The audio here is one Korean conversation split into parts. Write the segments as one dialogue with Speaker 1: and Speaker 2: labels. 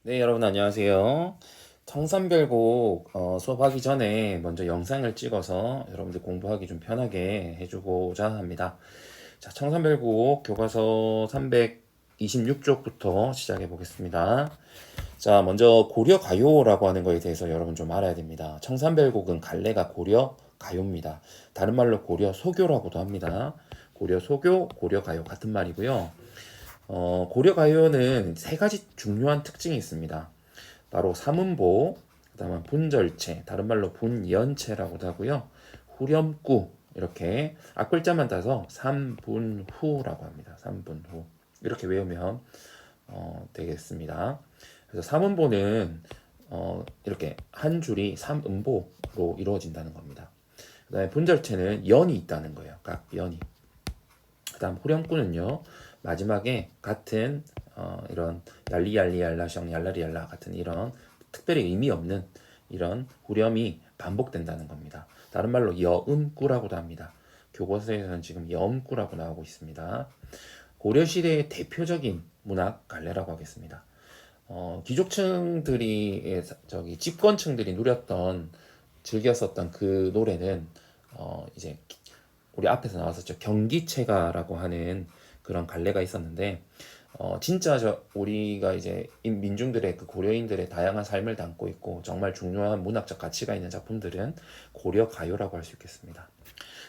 Speaker 1: 네, 여러분 안녕하세요. 청산별곡 수업하기 전에 먼저 영상을 찍어서 여러분들 공부하기 좀 편하게 해주고자 합니다. 자, 청산별곡 교과서 326쪽부터 시작해 보겠습니다. 자, 먼저 고려가요라고 하는 거에 대해서 여러분 좀 알아야 됩니다. 청산별곡은 갈래가 고려 가요입니다. 다른 말로 고려 소교라고도 합니다. 고려 소교, 고려가요 같은 말이고요. 고려가요는 세 가지 중요한 특징이 있습니다. 바로 삼음보, 그다음에 분절체, 다른 말로 분연체라고도 하고요. 후렴구 이렇게 앞글자만 따서 삼분후라고 합니다. 삼분후 이렇게 외우면 되겠습니다. 그래서 삼음보는 이렇게 한 줄이 삼음보로 이루어진다는 겁니다. 그다음에 분절체는 연이 있다는 거예요. 각 연이. 그다음 후렴구는요. 마지막에 같은 이런 얄리얄리얄라샹 얄라리얄라 같은 이런 특별히 의미 없는 이런 후렴이 반복된다는 겁니다. 다른 말로 여음구라고도 합니다. 교과서에서는 지금 여음구라고 나오고 있습니다. 고려시대의 대표적인 문학 갈래라고 하겠습니다. 귀족층들이 집권층들이 누렸던 즐겼었던 그 노래는 이제 우리 앞에서 나왔었죠. 경기체가라고 하는 그런 갈래가 있었는데 진짜 우리가 이제 민중들의 그 고려인들의 다양한 삶을 담고 있고 정말 중요한 문학적 가치가 있는 작품들은 고려 가요라고 할 수 있겠습니다.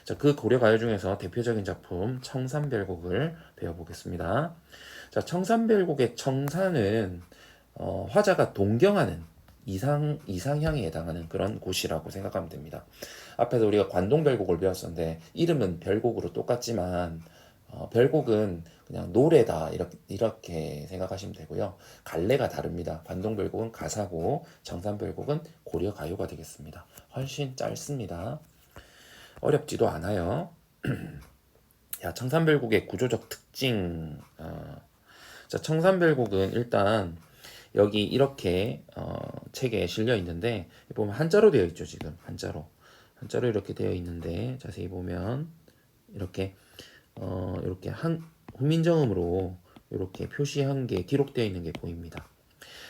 Speaker 1: 자, 그 고려 가요 중에서 대표적인 작품 청산별곡을 배워보겠습니다. 자, 청산별곡의 청산은 화자가 동경하는 이상향에 해당하는 그런 곳이라고 생각하면 됩니다. 앞에서 우리가 관동별곡을 배웠었는데 이름은 별곡으로 똑같지만 별곡은 그냥 노래다 이렇게 생각하시면 되고요. 갈래가 다릅니다. 관동별곡은 가사고 청산별곡은 고려가요가 되겠습니다. 훨씬 짧습니다. 어렵지도 않아요. 야, 청산별곡의 구조적 특징. 자, 청산별곡은 일단 여기 이렇게 책에 실려 있는데 보면 한자로 되어 있죠. 지금 한자로 이렇게 되어 있는데 자세히 보면 이렇게 이렇게 한 훈민정음으로 이렇게 표시한 게 기록되어 있는 게 보입니다.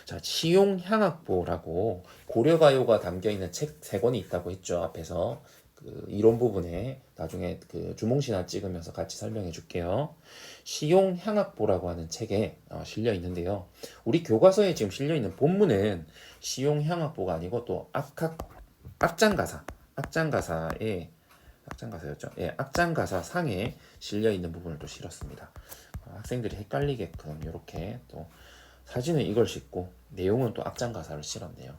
Speaker 1: 자, 시용향악보라고 고려가요가 담겨 있는 책 세 권이 있다고 했죠. 앞에서 그 이론 부분에 나중에 그 주몽신화 찍으면서 같이 설명해 줄게요. 시용향악보라고 하는 책에 실려 있는데요. 우리 교과서에 지금 실려 있는 본문은 시용향악보가 아니고 또 악장가사에 악장가사였죠. 예, 악장가사 상에 실려 있는 부분을 또 실었습니다. 학생들이 헷갈리게끔 이렇게 또 사진은 이걸 싣고 내용은 또 악장가사를 실었네요.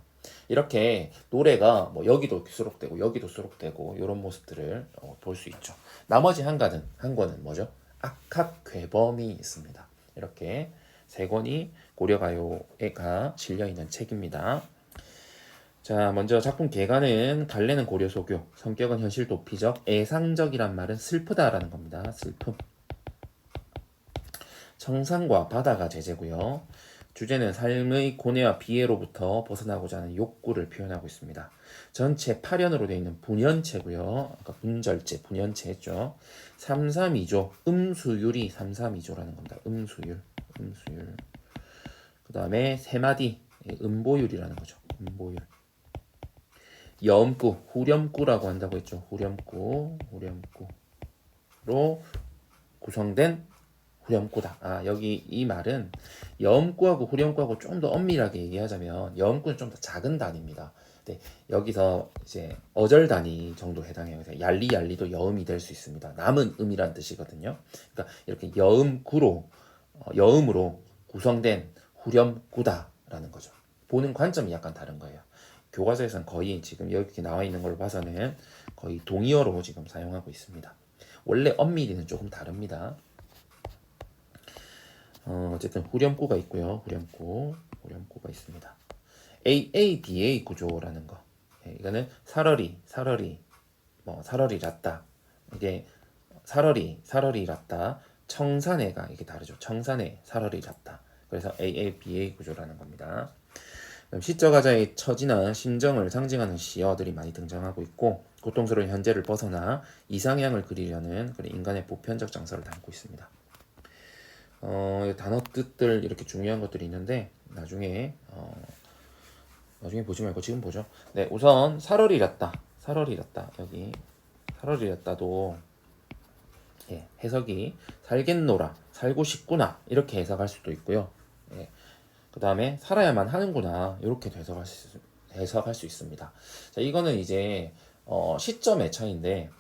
Speaker 1: 이렇게 노래가 뭐 여기도 수록되고 여기도 수록되고 이런 모습들을 볼 수 있죠. 나머지 한 권은 뭐죠? 악학괴범이 있습니다. 이렇게 세 권이 고려가요가 실려 있는 책입니다. 자, 먼저 작품 개관은 갈래는 고려소교, 성격은 현실 도피적, 애상적이란 말은 슬프다라는 겁니다. 슬픔. 청산과 바다가 제재고요. 주제는 삶의 고뇌와 비애로부터 벗어나고자 하는 욕구를 표현하고 있습니다. 전체 8연으로 되어 있는 분연체고요. 아까 분절제, 분연체했죠. 332조, 음수율이 332조라는 겁니다. 음수율. 그 다음에 세 마디, 음보율이라는 거죠. 음보율. 여음구, 후렴구라고 한다고 했죠. 후렴구로 구성된 후렴구다. 여기 이 말은 여음구하고 후렴구하고 좀 더 엄밀하게 얘기하자면 여음구는 좀 더 작은 단위입니다. 근데 여기서 이제 어절 단위 정도 해당해요. 그래서 얄리얄리도 여음이 될 수 있습니다. 남은 음이란 뜻이거든요. 그러니까 이렇게 여음으로 구성된 후렴구다라는 거죠. 보는 관점이 약간 다른 거예요. 교과서에서는 거의 지금 이렇게 나와 있는 걸로 봐서는 거의 동의어로 지금 사용하고 있습니다. 원래 엄밀히는 조금 다릅니다. 어쨌든 후렴구가 있고요. 후렴구가 있습니다. AADA 구조라는 거. 이거는 사러리, 사러리랐다. 이게 사러리랐다. 청산해가 이게 다르죠. 청산해, 사러리랐다. 그래서 AABA 구조라는 겁니다. 시적가자의 처지나 심정을 상징하는 시어들이 많이 등장하고 있고 고통스러운 현재를 벗어나 이상향을 그리려는 인간의 보편적 장서를 담고 있습니다. 단어 뜻들 이렇게 중요한 것들이 있는데 나중에 보지 말고 지금 보죠. 네, 우선 살얼이랐다. 살얼이랐다. 여기 살얼이랐다도 예, 해석이 살겠노라, 살고 싶구나 이렇게 해석할 수도 있고요. 예, 그 다음에 살아야만 하는구나 이렇게 해석할 수 있습니다. 자, 이거는 이제 시점의 차이인데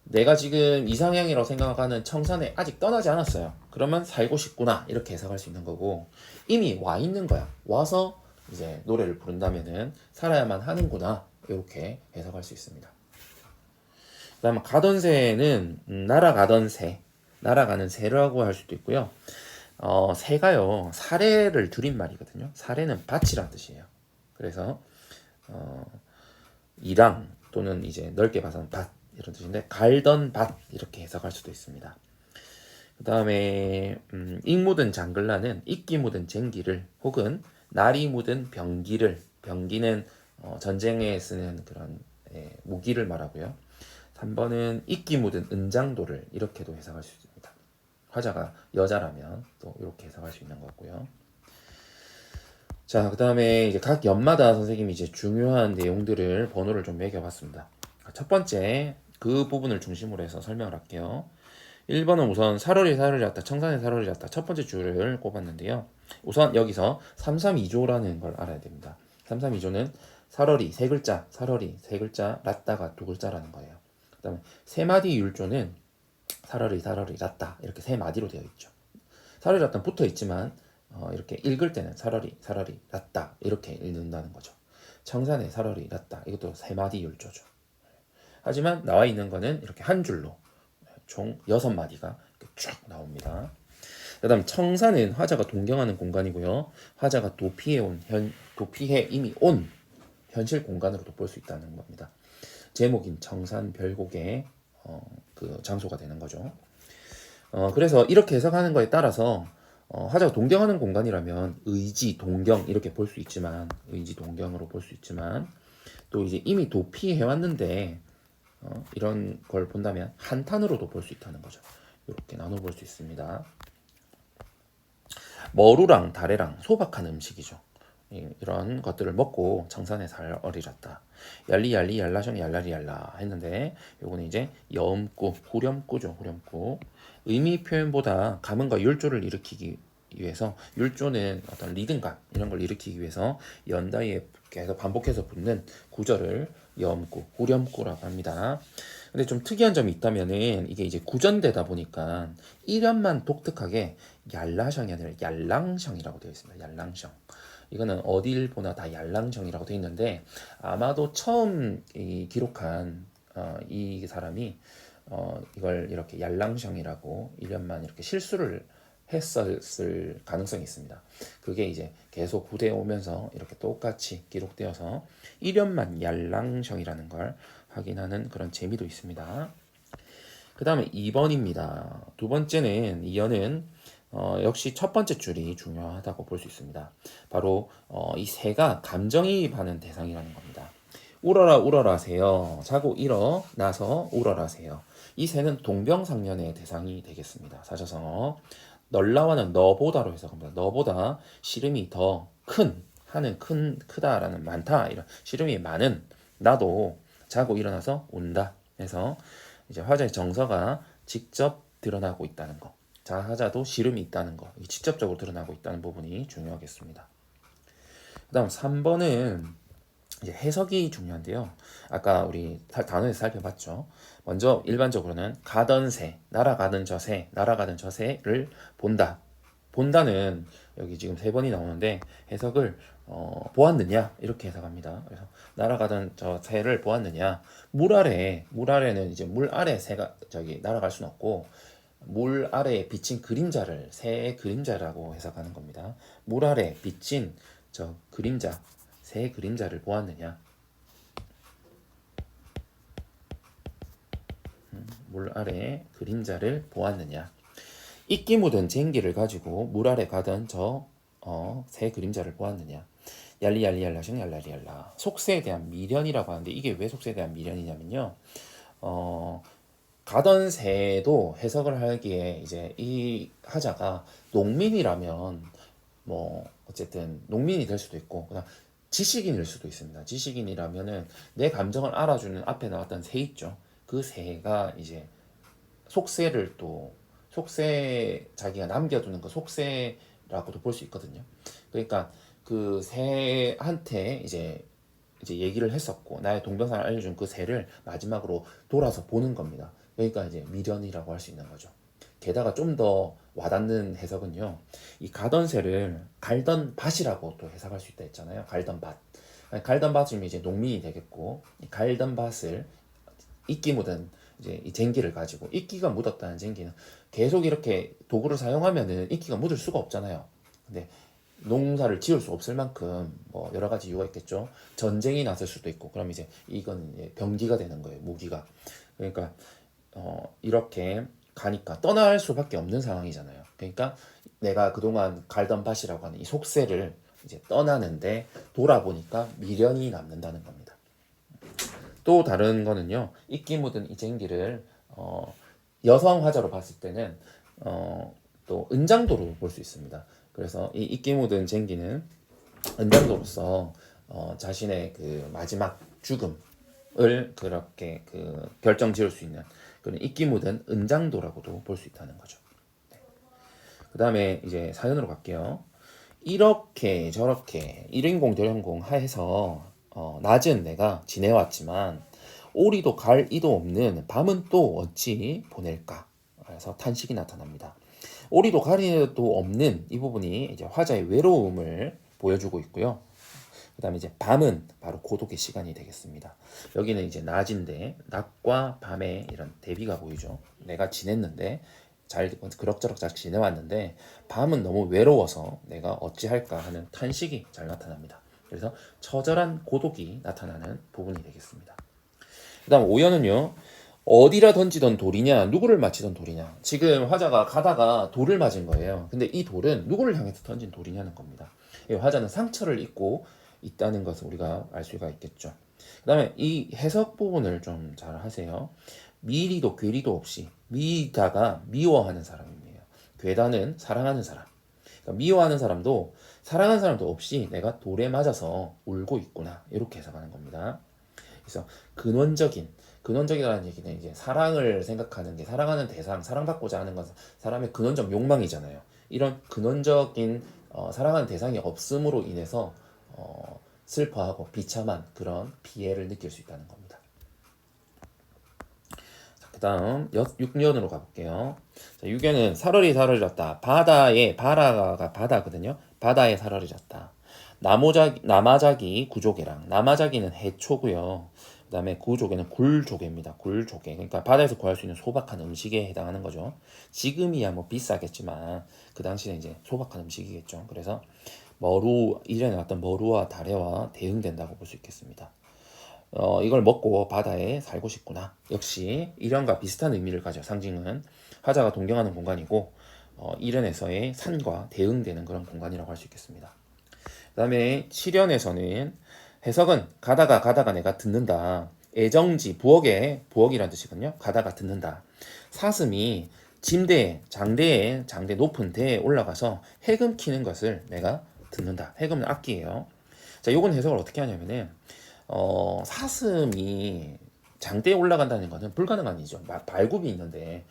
Speaker 1: 내가 지금 이상향이라고 생각하는 청산에 아직 떠나지 않았어요. 그러면 살고 싶구나 이렇게 해석할 수 있는 거고 이미 와 있는 거야. 와서 이제 노래를 부른다면은 살아야만 하는구나 이렇게 해석할 수 있습니다. 그다음에 가던 새는 날아가던 새, 날아가는 새라고 할 수도 있고요. 새가요 사례를 줄인 말이거든요. 사례는 밭이란 뜻이에요. 그래서 이랑 또는 이제 넓게 봐서는 밭 이런 뜻인데 갈던 밭 이렇게 해석할 수도 있습니다. 그 다음에 익 묻은 장글라는 이끼 묻은 쟁기를 혹은 날이 묻은 병기를 병기는 전쟁에 쓰는 그런 무기를 말하고요. 3번은 이끼 묻은 은장도를 이렇게도 해석할 수 있습니다. 화자가 여자라면 또 이렇게 해석할 수 있는 거고요. 자, 그 다음에 이제 각 연마다 선생님이 이제 중요한 내용들을 번호를 좀 매겨봤습니다. 첫 번째, 그 부분을 중심으로 해서 설명을 할게요. 1번은 우선 살얼이 살얼이었다, 청산의 살얼이었다. 첫 번째 줄을 꼽았는데요. 우선 여기서 332조라는 걸 알아야 됩니다. 332조는 살얼이 세 글자, 살얼이 세 글자, 랐다가 두 글자라는 거예요. 그 다음에 세 마디 율조는 살얼이 살얼이 랐다 이렇게 세 마디로 되어 있죠. 살얼이 랐다는 붙어 있지만 이렇게 읽을 때는 살얼이 살얼이 랐다 이렇게 읽는다는 거죠. 청산의 살얼이 랐다 이것도 세 마디 율조죠. 하지만 나와 있는 거는 이렇게 한 줄로 총 6마디가 쭉 나옵니다. 그 다음 청산은 화자가 동경하는 공간이고요. 화자가 도피해 이미 온 현실 공간으로도 볼 수 있다는 겁니다. 제목인 청산 별곡의 그 장소가 되는 거죠. 그래서 이렇게 해석하는 거에 따라서 화자가 동경하는 공간이라면 의지, 동경 이렇게 볼 수 있지만 의지, 동경으로 볼 수 있지만 또 이제 이미 도피해 왔는데 이런 걸 본다면 한탄으로도 볼 수 있다는 거죠. 이렇게 나눠볼 수 있습니다. 머루랑 다래랑 소박한 음식이죠. 이런 것들을 먹고 청산의 살얼이랐다. 얄리얄리 얄라셩 얄라리 얄라 했는데 요거는 이제 여음구, 후렴구죠. 후렴구. 의미 표현보다 감흥과 율조를 일으키기 위해서 율조는 어떤 리듬감 이런 걸 일으키기 위해서 연다이에 계속 반복해서 붙는 구절을 여음구, 후렴구라고 합니다. 근데 좀 특이한 점이 있다면은 이게 이제 구전되다 보니까 1연만 독특하게 얄라셩이 아니라 얄랑셩이라고 되어 있습니다. 얄랑셩. 이거는 어딜 보나 다 얄랑셩이라고 되어 있는데 아마도 처음 기록한 이 사람이 이걸 이렇게 얄랑셩이라고 1년만 이렇게 실수를 했었을 가능성이 있습니다. 그게 이제 계속 후대에 오면서 이렇게 똑같이 기록되어서 1년만 얄랑셩이라는 걸 확인하는 그런 재미도 있습니다. 그 다음에 2번입니다. 두 번째는 이어는 역시 첫 번째 줄이 중요하다고 볼 수 있습니다. 바로 이 새가 감정이입하는 대상이라는 겁니다. 울어라 울어라세요. 자고 일어나서 울어라세요. 이 새는 동병상련의 대상이 되겠습니다. 사자성어 널라와는 너보다로 해석합니다. 너보다 시름이 더 큰 하는 크다라는 많다 이런 시름이 많은 나도 자고 일어나서 운다 해서 이제 화자의 정서가 직접 드러나고 있다는 거. 자하자도 시름이 있다는 거. 직접적으로 드러나고 있다는 부분이 중요하겠습니다. 그 다음 3번은 이제 해석이 중요한데요. 아까 우리 단어에서 살펴봤죠. 먼저 일반적으로는 가던 새, 날아가던 저 새, 날아가던 저 새를 본다. 본다는 여기 지금 3번이 나오는데 해석을 보았느냐 이렇게 해석합니다. 그래서 날아가던 저 새를 보았느냐 물 아래는 이제 물 아래 새가 저기 날아갈 수는 없고 물 아래에 비친 그림자를 새의 그림자라고 해석하는 겁니다. 물 아래 비친 저 그림자 새의 그림자를 보았느냐 물 아래 그림자를 보았느냐 이끼 묻은 쟁기를 가지고 물 아래 가던 저 새 그림자를 보았느냐 얄리얄리얄라셩 얄라리얄라 속세에 대한 미련이라고 하는데 이게 왜 속세에 대한 미련이냐면요 가던 새도 해석을 하기에 이제 이 하자가 농민이라면 뭐 어쨌든 농민이 될 수도 있고 그다음 지식인일 수도 있습니다. 지식인이라면은 내 감정을 알아주는 앞에 나왔던 새 있죠. 그 새가 이제 속세를 또 속세 자기가 남겨두는 그 속세라고도 볼 수 있거든요. 그러니까 그 새한테 이제 얘기를 했었고 나의 동병상을 알려준 그 새를 마지막으로 돌아서 보는 겁니다. 그러니까 이제 미련이라고 할 수 있는 거죠. 게다가 좀 더 와닿는 해석은요. 이 가던 새를 갈던 밭이라고 또 해석할 수 있다 했잖아요. 갈던 밭. 갈던 밭이면 이제 농민이 되겠고 이 갈던 밭을 이끼 묻은 이제 이 쟁기를 가지고 이끼가 묻었다는 쟁기는 계속 이렇게 도구를 사용하면은 이끼가 묻을 수가 없잖아요. 근데 농사를 지을 수 없을 만큼 뭐 여러 가지 이유가 있겠죠. 전쟁이 났을 수도 있고 그럼 이제 이건 이제 병기가 되는 거예요. 무기가. 그러니까 이렇게 가니까 떠날 수밖에 없는 상황이잖아요. 그러니까 내가 그동안 갈던 밭이라고 하는 이 속세를 이제 떠나는데 돌아보니까 미련이 남는다는 겁니다. 또 다른 거는요. 이끼 묻은 이 쟁기를 여성 화자로 봤을 때는 또 은장도로 볼 수 있습니다. 그래서 이 이끼 묻은 쟁기는 은장도로서 자신의 그 마지막 죽음을 그렇게 그 결정 지을 수 있는 그런 이끼 묻은 은장도라고도 볼 수 있다는 거죠. 그 다음에 이제 사연으로 갈게요. 이렇게 저렇게 1인공 저인공 하에서 낮은 내가 지내왔지만 오리도 갈 이도 없는 밤은 또 어찌 보낼까? 그래서 탄식이 나타납니다. 오리도 갈 이도 없는 이 부분이 이제 화자의 외로움을 보여주고 있고요. 그다음에 이제 밤은 바로 고독의 시간이 되겠습니다. 여기는 이제 낮인데 낮과 밤의 이런 대비가 보이죠. 내가 지냈는데 잘 그럭저럭 잘 지내왔는데 밤은 너무 외로워서 내가 어찌할까 하는 탄식이 잘 나타납니다. 그래서 처절한 고독이 나타나는 부분이 되겠습니다. 그다음 오연은요. 어디라 던지던 돌이냐, 누구를 맞히던 돌이냐. 지금 화자가 가다가 돌을 맞은 거예요. 근데 이 돌은 누구를 향해서 던진 돌이냐는 겁니다. 화자는 상처를 입고 있다는 것을 우리가 알 수가 있겠죠. 그다음에 이 해석 부분을 좀 잘 하세요. 미리도 괴리도 없이 미다가 미워하는 사람입니다. 괴다는 사랑하는 사람. 그러니까 미워하는 사람도 사랑하는 사람도 없이 내가 돌에 맞아서 울고 있구나 이렇게 해석하는 겁니다. 그래서 근원적이라는 얘기는 이제 사랑을 생각하는 게 사랑하는 대상, 사랑받고자 하는 것은 사람의 근원적 욕망이잖아요. 이런 근원적인 사랑하는 대상이 없음으로 인해서 슬퍼하고 비참한 그런 피해를 느낄 수 있다는 겁니다. 그 다음 6년으로 가볼게요. 자, 6년은 사러리 졌다. 바다에 바라가 바다거든요. 바다에 사러리 졌다. 나마자기 구조개랑 나마자기는 해초고요. 그 다음에 구조개는 굴조개입니다. 굴조개. 그러니까 바다에서 구할 수 있는 소박한 음식에 해당하는 거죠. 지금이야 뭐 비싸겠지만 그 당시에 이제 소박한 음식이겠죠. 그래서 이전에 나왔던 머루와 다래와 대응된다고 볼 수 있겠습니다. 이걸 먹고 바다에 살고 싶구나. 역시 일연과 비슷한 의미를 가져 상징은 화자가 동경하는 공간이고 일연에서의 산과 대응되는 그런 공간이라고 할 수 있겠습니다. 그 다음에 7연에서는 해석은 가다가 내가 듣는다. 애정지 부엌이라는 뜻이거든요. 가다가 듣는다. 사슴이 장대에 높은 대에 올라가서 해금 키는 것을 내가 듣는다. 해금은 악기예요. 자, 요건 해석을 어떻게 하냐면은 사슴이 장대에 올라간다는 것은 불가능한 일이죠. 발굽이 있는데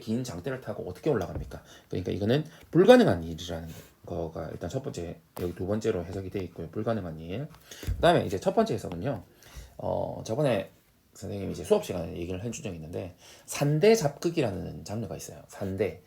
Speaker 1: 긴 장대를 타고 어떻게 올라갑니까? 그러니까 이거는 불가능한 일이라는 거가 일단 첫 번째, 여기 두 번째로 해석이 되어 있고요. 불가능한 일. 그다음에 이제 첫 번째 해석은요. 저번에 선생님이 이제 수업 시간에 얘기를 해준 적이 있는데 산대 잡극이라는 장르가 있어요. 그러니까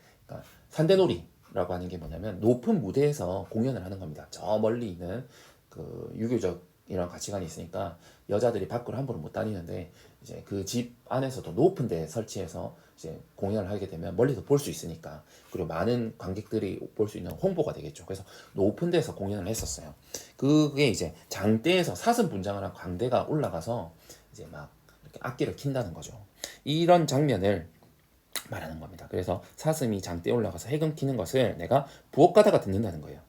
Speaker 1: 산대놀이라고 하는 게 뭐냐면 높은 무대에서 공연을 하는 겁니다. 저 멀리 있는 그 유교적 이런 가치관이 있으니까 여자들이 밖으로 함부로 못 다니는데 이제 그 집 안에서도 높은 데 설치해서 이제 공연을 하게 되면 멀리서 볼 수 있으니까 그리고 많은 관객들이 볼 수 있는 홍보가 되겠죠. 그래서 높은 데서 공연을 했었어요. 그게 이제 장대에서 사슴 분장을 한 광대가 올라가서 이제 막 이렇게 악기를 킨다는 거죠. 이런 장면을 말하는 겁니다. 그래서 사슴이 장대에 올라가서 해금 키는 것을 내가 부엌 가다가 듣는다는 거예요.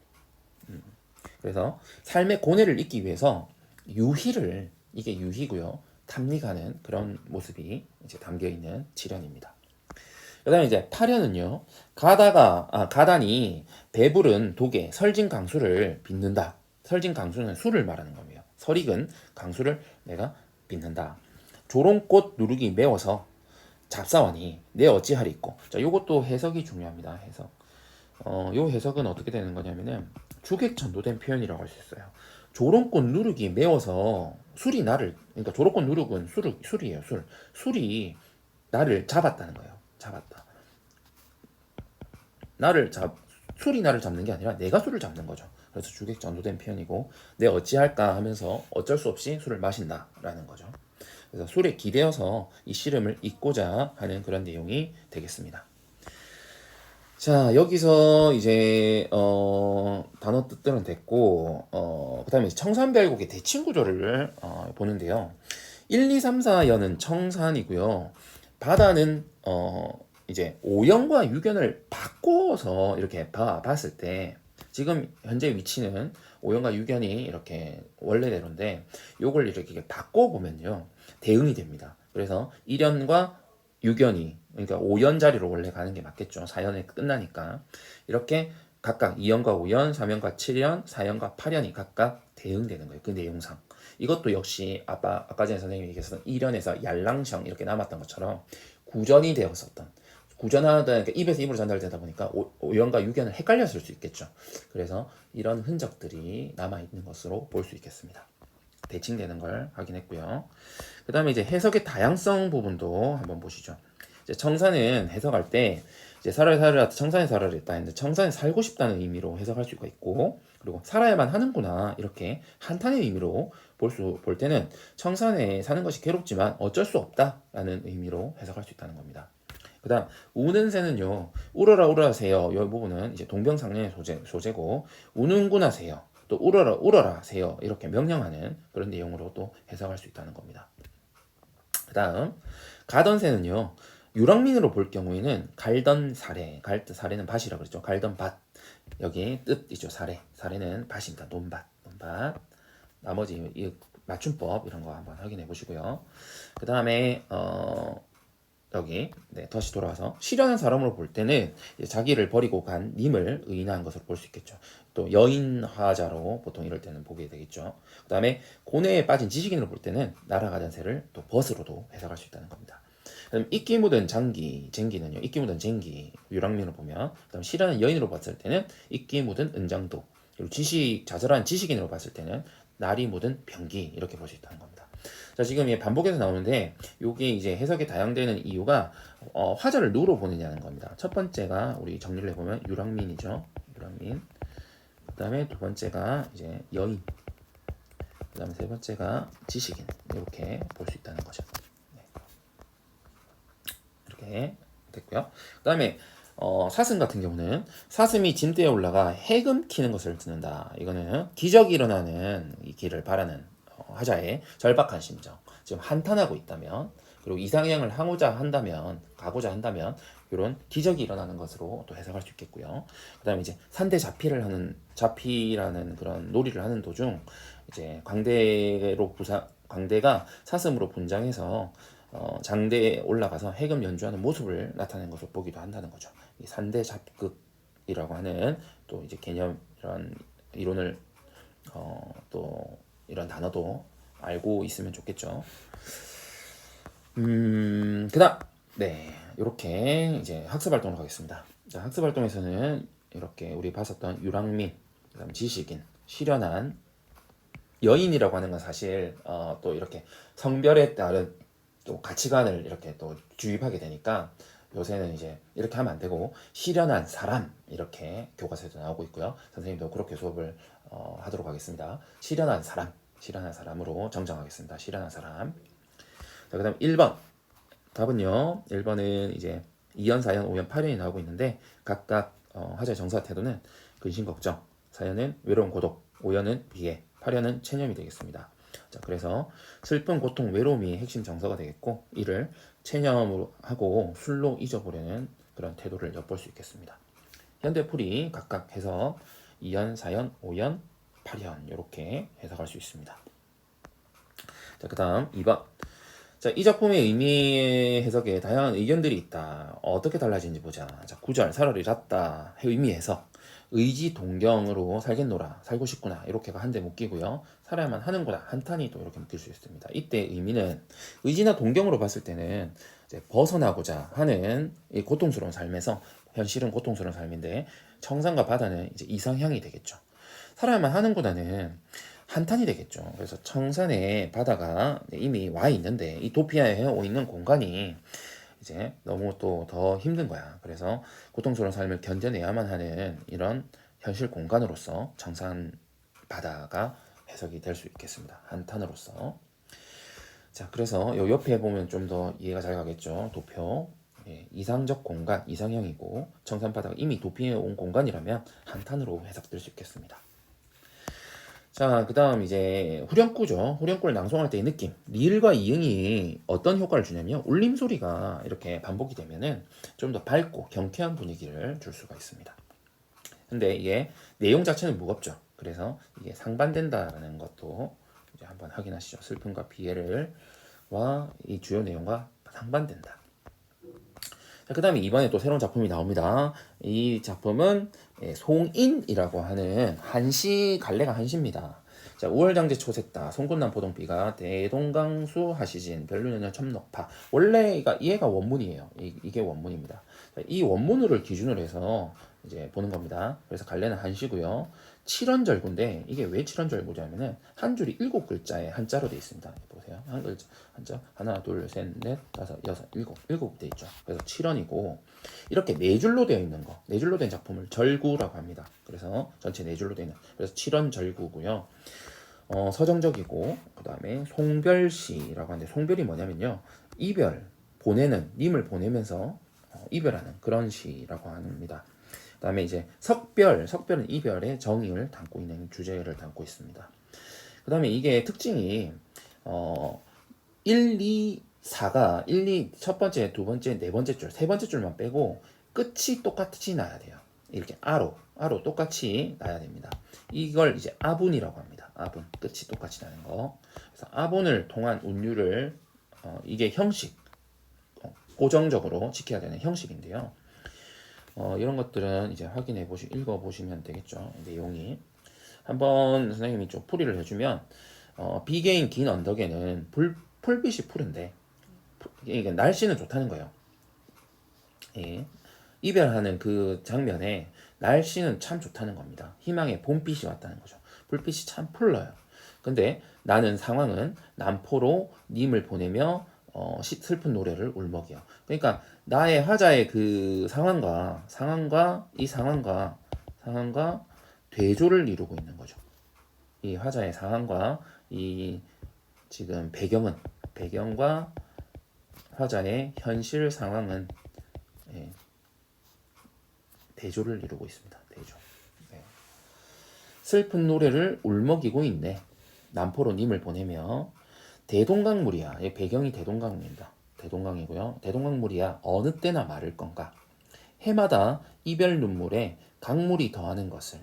Speaker 1: 그래서 삶의 고뇌를 잊기 위해서 이게 유희고요. 탐닉하는 그런 모습이 이제 담겨 있는 지련입니다. 그다음에 이제 파련은요. 가단이 배부른 독에 설진 강수를 빚는다. 설진 강수는 술을 말하는 겁니다. 설익은 강수를 내가 빚는다. 조롱꽃 누룩이 매워서 잡사하니 내 어찌하리꼬. 자, 요것도 해석이 중요합니다. 해석. 요 해석은 어떻게 되는 거냐면은 주객전도된 표현이라고 할 수 있어요. 조롱꽃 누룩이 매워서 술이 나를, 그러니까 조롱꽃 누룩은 술이에요. 술이 나를 잡았다는 거예요. 잡았다. 술이 나를 잡는 게 아니라 내가 술을 잡는 거죠. 그래서 주객전도된 표현이고, 내 어찌할까 하면서 어쩔 수 없이 술을 마신다라는 거죠. 그래서 술에 기대어서 이 씨름을 잇고자 하는 그런 내용이 되겠습니다. 자, 여기서 이제 단어 뜻들은 됐고, 그다음에 청산별곡의 대칭 구조를 보는데요. 1, 2, 3, 4연은 청산이고요. 바다는 이제 오연과 유견을 바꿔서 이렇게 봤을 때 지금 현재 위치는 오연과 유견이 이렇게 원래대로인데 요걸 이렇게 바꿔 보면요. 대응이 됩니다. 그래서 1연과 유견이, 그러니까 5연 자리로 원래 가는 게 맞겠죠. 4연에 끝나니까. 이렇게 각각 2연과 5연, 3연과 7연, 4연과 8연이 각각 대응되는 거예요. 그 내용상. 이것도 역시 아까 전에 선생님이 얘기했었던 1연에서 얄랑성 이렇게 남았던 것처럼 구전이 되었었던, 구전하다, 그러니까 입에서 입으로 전달되다 보니까 5연과 6연을 헷갈렸을 수 있겠죠. 그래서 이런 흔적들이 남아있는 것으로 볼 수 있겠습니다. 대칭되는 걸 확인했고요. 그 다음에 이제 해석의 다양성 부분도 한번 보시죠. 이제 청산은 해석할 때 이제 살을 청산에 살아를 했다 했는데 청산에 살고 싶다는 의미로 해석할 수가 있고, 그리고 살아야만 하는구나 이렇게 한탄의 의미로 볼 때는 청산에 사는 것이 괴롭지만 어쩔 수 없다라는 의미로 해석할 수 있다는 겁니다. 그다음 우는 새는요, 울어라 울어라세요. 이 부분은 이제 동병상련의 소재고, 우는구나 세요, 또 울어라 울어라 세요 이렇게 명령하는 그런 내용으로 또 해석할 수 있다는 겁니다. 그다음 가던 새는요, 유랑민으로 볼 경우에는 갈던 사례는 밭이라 그랬죠. 갈던 밭, 여기 뜻이죠. 사례는 밭입니다. 논밭. 나머지 이 맞춤법 이런 거 한번 확인해 보시고요. 그 다음에 여기 다시 돌아와서 실현한 사람으로 볼 때는 자기를 버리고 간 님을 의인한 것으로 볼 수 있겠죠. 또 여인화자로 보통 이럴 때는 보게 되겠죠. 그 다음에 고뇌에 빠진 지식인으로 볼 때는 날아가던 새를 또 벗으로도 해석할 수 있다는 겁니다. 그다음 이끼 묻은 쟁기는요, 이끼 묻은 쟁기 유랑민으로 보면, 그다음 실현한 여인으로 봤을 때는 이끼 묻은 은장도, 그리고 자잘한 지식인으로 봤을 때는 날이 묻은 병기 이렇게 볼 수 있다는 겁니다. 자, 지금 반복해서 나오는데 요게 이제 해석이 다양되는 이유가 화자를 누로 보느냐는 겁니다. 첫 번째가 우리 정리를 해보면 유랑민이죠. 유랑민. 그 다음에 두 번째가 이제 여인. 그 다음에 세 번째가 지식인. 이렇게 볼 수 있다는 거죠. 네. 이렇게 됐고요. 그 다음에 사슴 같은 경우는 사슴이 짐대에 올라가 해금 키는 것을 듣는다. 이거는 기적이 일어나는 이 길을 바라는 화자의 절박한 심정, 지금 한탄하고 있다면, 그리고 이상향을 가고자 한다면 이런 기적이 일어나는 것으로 또 해석할 수 있겠고요. 그다음에 이제 산대 자피라는 그런 놀이를 하는 도중 이제 광대가 사슴으로 분장해서 장대에 올라가서 해금 연주하는 모습을 나타내는 것을 보기도 한다는 거죠. 이 산대 잡극이라고 하는 또 이제 개념, 이런 이론을 또 이런 단어도 알고 있으면 좋겠죠. 그다음 이렇게 이제 학습 활동을 하겠습니다. 자, 학습 활동에서는 이렇게 우리 봤었던 유랑민, 그다음 지식인, 실현한, 여인이라고 하는 건 사실 또 이렇게 성별에 따른 또 가치관을 이렇게 또 주입하게 되니까 요새는 이제 이렇게 하면 안 되고 실현한 사람 이렇게 교과서에도 나오고 있고요. 선생님도 그렇게 수업을 하도록 하겠습니다. 실현한 사람으로 정정하겠습니다. 실현한 사람. 자, 그다음 1번 답은요. 1번은 이제 2연, 4연, 5연, 8연이 나오고 있는데 각각 화자의 정사 태도는 근심 걱정, 4연은 외로움 고독, 5연은 비애, 8연은 체념이 되겠습니다. 자, 그래서 슬픔, 고통, 외로움이 핵심 정서가 되겠고, 이를 체념으로 하고 술로 잊어보려는 그런 태도를 엿볼 수 있겠습니다. 현대풀이 각각 해서 2연, 4연, 5연, 8연 이렇게 해석할 수 있습니다. 자, 그 다음 2번 자, 이 작품의 의미 해석에 다양한 의견들이 있다. 어떻게 달라지는지 보자. 자, 구절 살얼이 рат다 의미 해석. 의지 동경으로 살겠노라, 살고 싶구나, 이렇게가 한데 묶이고요. 살아야만 하는구나, 한탄이 또 이렇게 묶일 수 있습니다. 이때 의미는 의지나 동경으로 봤을 때는 이제 벗어나고자 하는 이 고통스러운 삶에서, 현실은 고통스러운 삶인데 청산과 바다는 이제 이상향이 되겠죠. 살아야만 하는구나는 한탄이 되겠죠. 그래서 청산의 바다가 이미 와 있는데 이 도피아에 오 있는 공간이 이제 너무 또 더 힘든 거야. 그래서 고통스러운 삶을 견뎌내야만 하는 이런 현실 공간으로서 청산 바다가 해석이 될 수 있겠습니다. 한탄으로서. 자, 그래서 요 옆에 보면 좀 더 이해가 잘 가겠죠. 도표. 예, 이상적 공간, 이상형이고 청산 바다가 이미 도피해 온 공간이라면 한탄으로 해석될 수 있겠습니다. 자, 그 다음 이제 후렴구죠. 후렴구를 낭송할 때의 느낌. 리을과 이응이 어떤 효과를 주냐면 울림 소리가 이렇게 반복이 되면은 좀 더 밝고 경쾌한 분위기를 줄 수가 있습니다. 근데 이게 내용 자체는 무겁죠. 그래서 이게 상반된다라는 것도 이제 한번 확인하시죠. 슬픔과 비애를 와 이 주요 내용과 상반된다. 자, 그 다음에 이번에 또 새로운 작품이 나옵니다. 이 작품은 송인이라고 하는 한시, 갈래가 한시입니다. 자, 우월장제 초색다, 송곳남 포동비가 대동강수 하시진, 별루년년 첨넉파. 원래 얘가 원문이에요. 이게 원문입니다. 자, 이 원문을 기준으로 해서 이제 보는 겁니다. 그래서 갈래는 한시고요. 칠원절구인데 이게 왜 칠원절구냐면은 한 줄이 7글자의 한자로 되어 있습니다. 보세요. 한 글자 한자 하나 둘셋넷 다섯 여섯 일곱 되어 있죠. 그래서 7원이고 이렇게 네 줄로 되어 있는 거, 네 줄로 된 작품을 절구라고 합니다. 그래서 전체 네 줄로 되어 있는, 그래서 7원절구고요. 서정적이고, 그 다음에 송별시라고 하는데 송별이 뭐냐면요, 이별, 보내는, 님을 보내면서 이별하는 그런 시라고 합니다. 그 다음에 이제 석별은 이별의 정의를 담고 있는 주제를 담고 있습니다. 그 다음에 이게 특징이 1, 2, 4가 1, 2, 첫 번째, 두 번째, 네 번째 줄, 세 번째 줄만 빼고 끝이 똑같이 나야 돼요. 이렇게 아로 똑같이 나야 됩니다. 이걸 이제 아분이라고 합니다. 아분, 끝이 똑같이 나는 거. 그래서 아분을 통한 운율을 이게 형식, 고정적으로 지켜야 되는 형식인데요. 이런 것들은 이제 읽어 보시면 되겠죠. 내용이. 한번 선생님이 좀 풀이를 해주면, 비개인 긴 언덕에는 풀빛이 푸른데, 이게 날씨는 좋다는 거예요. 예. 이별하는 그 장면에 날씨는 참 좋다는 겁니다. 희망의 봄빛이 왔다는 거죠. 불빛이 참 풀러요. 근데 나는 상황은 남포로 님을 보내며 슬픈 노래를 울먹여. 그러니까 나의 화자의 그 상황과 대조를 이루고 있는 거죠. 이 화자의 상황과 이 지금 배경과 화자의 현실 상황은 대조를 이루고 있습니다. 대조. 네. 슬픈 노래를 울먹이고 있네. 남포로 님을 보내며 대동강물이야. 배경이 대동강입니다. 대동강이고요. 대동강물이야. 어느 때나 마를 건가. 해마다 이별 눈물에 강물이 더하는 것을.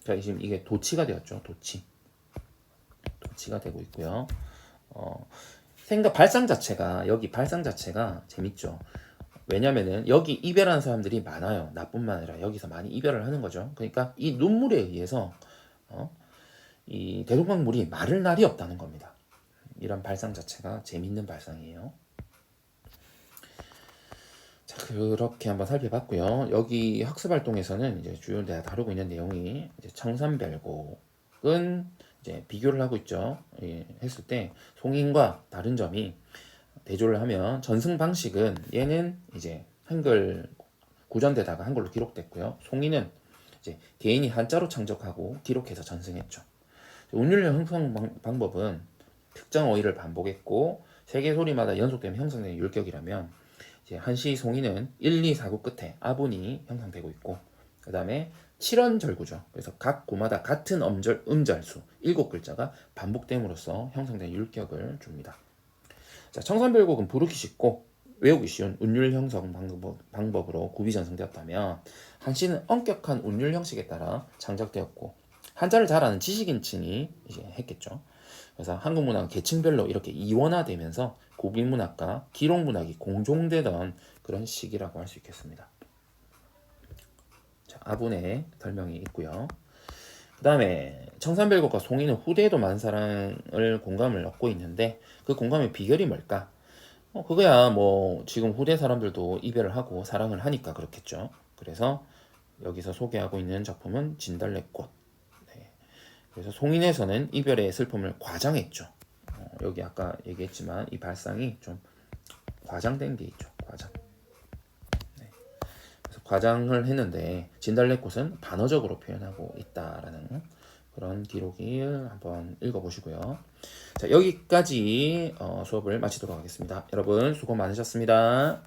Speaker 1: 자, 지금 이게 도치가 되었죠. 도치가 되고 있고요. 여기 발상 자체가 재밌죠. 왜냐면은 여기 이별하는 사람들이 많아요. 나뿐만 아니라 여기서 많이 이별을 하는 거죠. 그러니까 이 눈물에 의해서 이 대동강물이 마를 날이 없다는 겁니다. 이런 발상 자체가 재밌는 발상이에요. 자, 그렇게 한번 살펴봤고요. 여기 학습활동에서는 이제 주요 내가 다루고 있는 내용이 이제 청산별곡은 이제 비교를 하고 있죠. 했을 때 송인과 다른 점이, 대조를 하면 전승 방식은 얘는 이제 한글 구전되다가 한글로 기록됐고요. 송이는 이제 개인이 한자로 창작하고 기록해서 전승했죠. 운율 형성 방법은 특정 어휘를 반복했고 세 개 소리마다 연속되면 형성되는 율격이라면, 이제 한시 송이는 1, 2, 4구 끝에 아분이 형성되고 있고, 그 다음에 7원절구죠. 그래서 각 구마다 같은 음절수 7글자가 반복됨으로써 형성된 율격을 줍니다. 자, 청산별곡은 부르기 쉽고 외우기 쉬운 운율 형성 방법으로 구비 전승되었다면, 한시는 엄격한 운율 형식에 따라 창작되었고 한자를 잘 아는 지식인층이 이제 했겠죠. 그래서 한국 문화가 계층별로 이렇게 이원화되면서 고길문학과 기록문학이 공존되던 그런 시기라고 할 수 있겠습니다. 자, 아분의 설명이 있고요. 그 다음에 청산별곡과 송이는 후대에도 많은 사랑을 공감을 얻고 있는데 그 공감의 비결이 뭘까? 그거야 뭐 지금 후대 사람들도 이별을 하고 사랑을 하니까 그렇겠죠. 그래서 여기서 소개하고 있는 작품은 진달래꽃. 네. 그래서 송인에서는 이별의 슬픔을 과장했죠. 여기 아까 얘기했지만 이 발상이 좀 과장된 게 있죠. 과장. 그래서 과장을 했는데 진달래꽃은 반어적으로 표현하고 있다라는 그런 기록이 한번 읽어보시고요. 자, 여기까지 수업을 마치도록 하겠습니다. 여러분 수고 많으셨습니다.